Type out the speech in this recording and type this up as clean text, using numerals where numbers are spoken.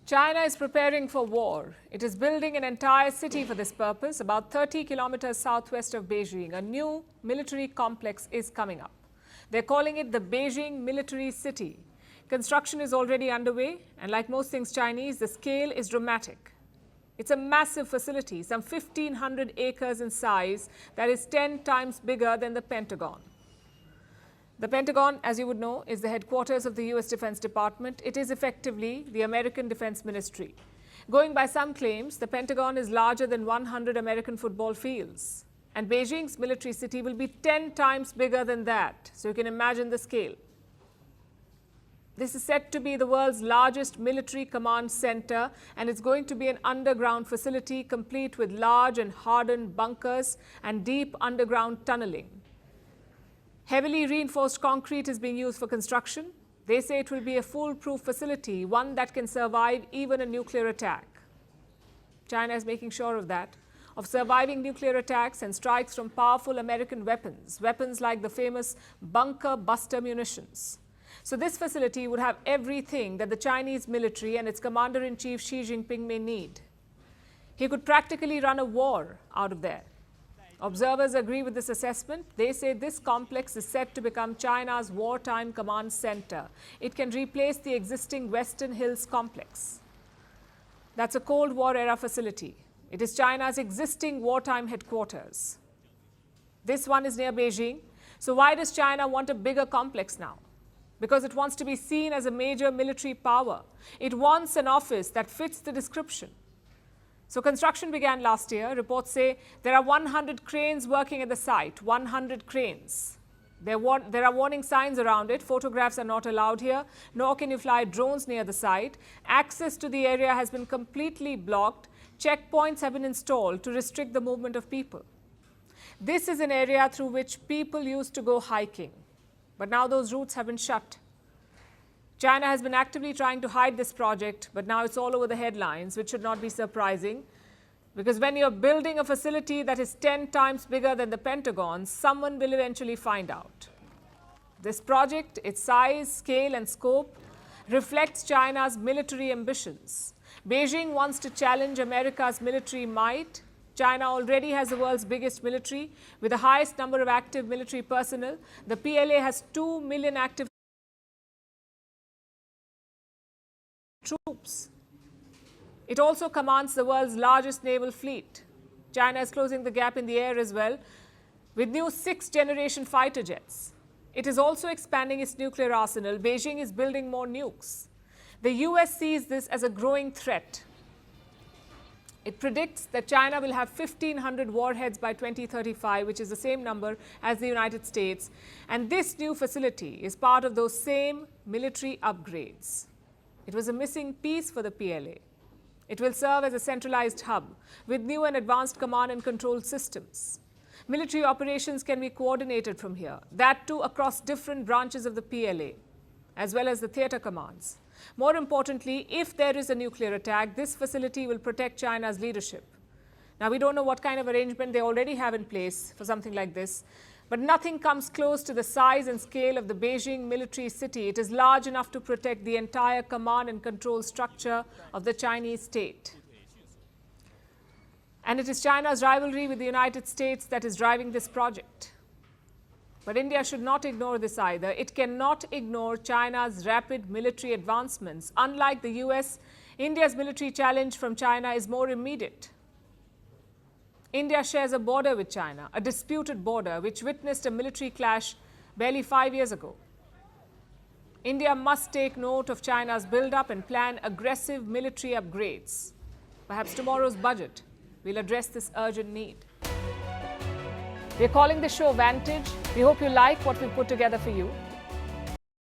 China is preparing for war. It is building an entire city for this purpose. About 30 kilometers southwest of Beijing, a new military complex is coming up. They're calling it the Beijing Military City. Construction is already underway, and like most things Chinese, the scale is dramatic. It's a massive facility, some 1,500 acres in size, that is 10 times bigger than the Pentagon. The Pentagon, as you would know, is the headquarters of the US Defense Department. It is effectively the American Defense Ministry. Going by some claims, the Pentagon is larger than 100 American football fields. And Beijing's military city will be 10 times bigger than that. So you can imagine the scale. This is said to be the world's largest military command center, and it's going to be an underground facility complete with large and hardened bunkers and deep underground tunneling. Heavily reinforced concrete is being used for construction. They say it will be a foolproof facility, one that can survive even a nuclear attack. China is making sure of that, of surviving nuclear attacks and strikes from powerful American weapons like the famous bunker buster munitions. So this facility would have everything that the Chinese military and its commander-in-chief Xi Jinping may need. He could practically run a war out of there. Observers agree with this assessment. They say this complex is set to become China's wartime command center. It can replace the existing Western Hills complex. That's a Cold War era facility. It is China's existing wartime headquarters. This one is near Beijing. So why does China want a bigger complex now? Because it wants to be seen as a major military power. It wants an office that fits the description. So construction began last year. Reports say there are 100 cranes working at the site, 100 cranes. There are warning signs around it. Photographs are not allowed here, nor can you fly drones near the site. Access to the area has been completely blocked. Checkpoints have been installed to restrict the movement of people. This is an area through which people used to go hiking, but now those routes have been shut. China has been actively trying to hide this project, but now it's all over the headlines, which should not be surprising. Because when you're building a facility that is 10 times bigger than the Pentagon, someone will eventually find out. This project, its size, scale, and scope, reflects China's military ambitions. Beijing wants to challenge America's military might. China already has the world's biggest military, with the highest number of active military personnel. The PLA has 2 million active troops. It also commands the world's largest naval fleet. China is closing the gap in the air as well, with new 6th-generation fighter jets. It is also expanding its nuclear arsenal. Beijing is building more nukes. The US sees this as a growing threat. It predicts that China will have 1,500 warheads by 2035, which is the same number as the United States. And this new facility is part of those same military upgrades. It was a missing piece for the PLA. It will serve as a centralized hub with new and advanced command and control systems. Military operations can be coordinated from here, that too across different branches of the PLA, as well as the theater commands. More importantly, if there is a nuclear attack, this facility will protect China's leadership. Now, we don't know what kind of arrangement they already have in place for something like this, but nothing comes close to the size and scale of the Beijing military city. It is large enough to protect the entire command and control structure of the Chinese state. And it is China's rivalry with the United States that is driving this project. But India should not ignore this either. It cannot ignore China's rapid military advancements. Unlike the US, India's military challenge from China is more immediate. India shares a border with China, a disputed border which witnessed a military clash barely 5 years ago. India must take note of China's build-up and plan aggressive military upgrades. Perhaps tomorrow's budget will address this urgent need. We're calling the show Vantage. We hope you like what we've put together for you.